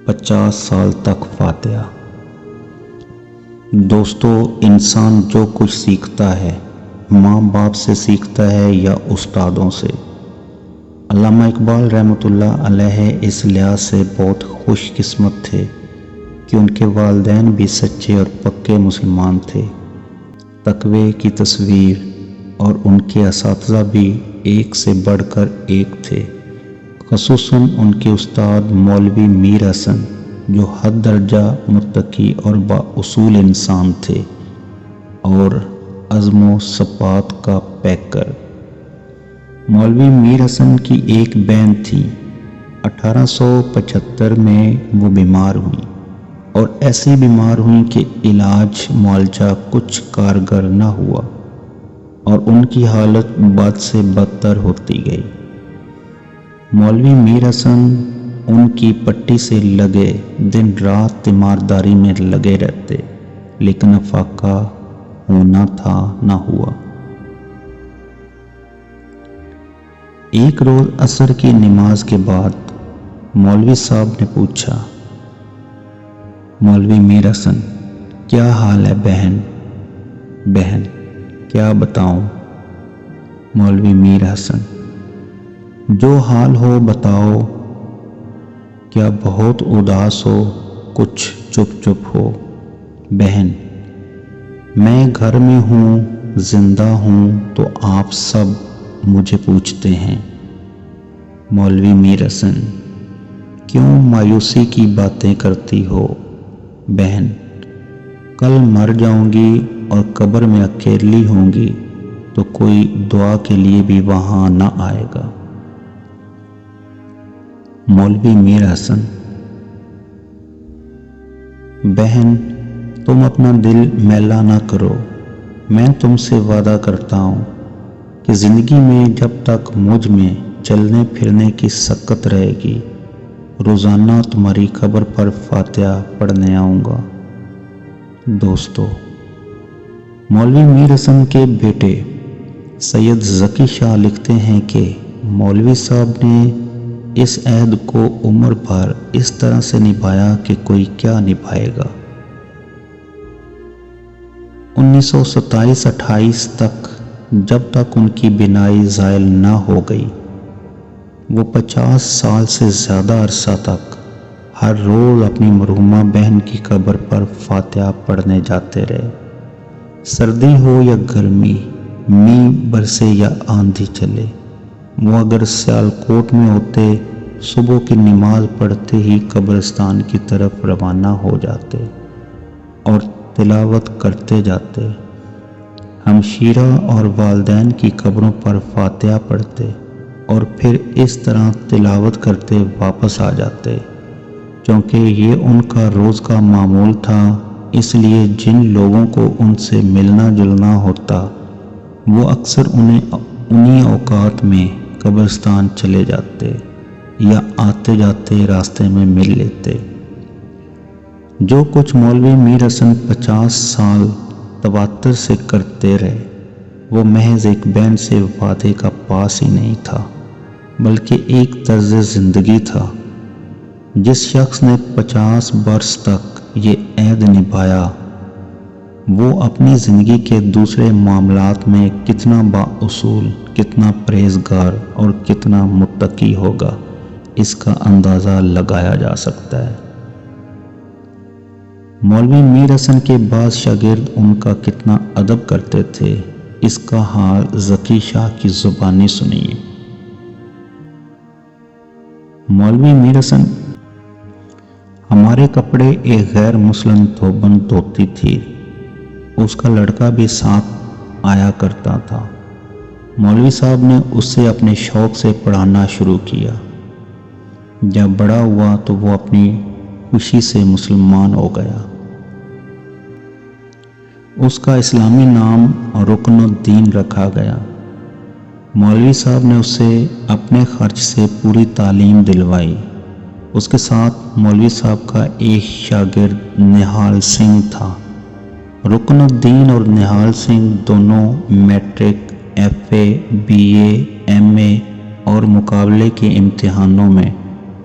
50 سال تک فاتحہ۔ دوستو، انسان جو کچھ سیکھتا ہے ماں باپ سے سیکھتا ہے یا استادوں سے۔ علامہ اقبال رحمۃ اللہ علیہ اس لحاظ سے بہت خوش قسمت تھے کہ ان کے والدین بھی سچے اور پکے مسلمان تھے، تقوی کی تصویر، اور ان کے اساتذہ بھی ایک سے بڑھ کر ایک تھے، خصوصاً ان کے استاد مولوی میر حسن جو حد درجہ متقی اور با اصول انسان تھے اور عزم و ثبات کا پیکر۔ مولوی میر حسن کی ایک بہن تھی۔ 1875 میں وہ بیمار ہوئیں اور ایسی بیمار ہوئیں کہ علاج معالجہ کچھ کارگر نہ ہوا اور ان کی حالت بد سے بدتر ہوتی گئی۔ مولوی میر حسن ان کی پٹی سے لگے دن رات تیمارداری میں لگے رہتے، لیکن افاقہ ہونا تھا نہ ہوا۔ ایک روز عصر کی نماز کے بعد مولوی صاحب نے پوچھا، مولوی میر حسن، کیا حال ہے بہن؟ بہن، کیا بتاؤں؟ مولوی میر حسن، جو حال ہو بتاؤ۔ کیا بہت اداس ہو؟ کچھ چپ چپ ہو؟ بہن، میں گھر میں ہوں، زندہ ہوں تو آپ سب مجھے پوچھتے ہیں۔ مولوی میر حسن، کیوں مایوسی کی باتیں کرتی ہو؟ بہن، کل مر جاؤں گی اور قبر میں اکیلی ہوں گی تو کوئی دعا کے لیے بھی وہاں نہ آئے گا۔ مولوی میر حسن، بہن تم اپنا دل میلا نہ کرو، میں تم سے وعدہ کرتا ہوں کہ زندگی میں جب تک مجھ میں چلنے پھرنے کی سکت رہے گی روزانہ تمہاری قبر پر فاتحہ پڑھنے آؤں گا۔ دوستو، مولوی میر حسن کے بیٹے سید ذکی شاہ لکھتے ہیں کہ مولوی صاحب نے اس عہد کو عمر بھر اس طرح سے نبھایا کہ کوئی کیا نبھائے گا۔ 1927-28 تک، جب تک ان کی بینائی زائل نہ ہو گئی، وہ 50 سال سے زیادہ عرصہ تک ہر روز اپنی مرحومہ بہن کی قبر پر فاتحہ پڑھنے جاتے رہے۔ سردی ہو یا گرمی، میںہ برسے یا آندھی چلے، وہ اگر سیالکوٹ میں ہوتے صبح کی نماز پڑھتے ہی قبرستان کی طرف روانہ ہو جاتے اور تلاوت کرتے جاتے۔ ہمشیرہ اور والدین کی قبروں پر فاتحہ پڑھتے اور پھر اس طرح تلاوت کرتے واپس آ جاتے، کیونکہ یہ ان کا روز کا معمول تھا۔ اس لیے جن لوگوں کو ان سے ملنا جلنا ہوتا وہ اکثر انہی اوقات میں قبرستان چلے جاتے یا آتے جاتے راستے میں مل لیتے۔ جو کچھ مولوی میر حسن 50 سال تواتر سے کرتے رہے وہ محض ایک بہن سے وعدے کا پاس ہی نہیں تھا، بلکہ ایک طرز زندگی تھا۔ جس شخص نے 50 برس تک یہ عہد نبھایا وہ اپنی زندگی کے دوسرے معاملات میں کتنا با اصول، کتنا پرہیزگار اور کتنا متقی ہوگا، اس کا اندازہ لگایا جا سکتا ہے۔ مولوی میر حسن کے بعض شاگرد ان کا کتنا ادب کرتے تھے، اس کا حال ذکی شاہ کی زبانی سنیے۔ مولوی میر حسن، ہمارے کپڑے ایک غیر مسلم دیوبند دھوتی تھی، اس کا لڑکا بھی ساتھ آیا کرتا تھا۔ مولوی صاحب نے اس سے اپنے شوق سے پڑھانا شروع کیا۔ جب بڑا ہوا تو وہ اپنی خوشی سے مسلمان ہو گیا۔ اس کا اسلامی نام رکن الدین رکھا گیا۔ مولوی صاحب نے اسے اپنے خرچ سے پوری تعلیم دلوائی۔ اس کے ساتھ مولوی صاحب کا ایک شاگرد نہال سنگھ تھا۔ رکن الدین اور نہال سنگھ دونوں matric, F A, B A, M A اور مقابلے کے امتحانوں میں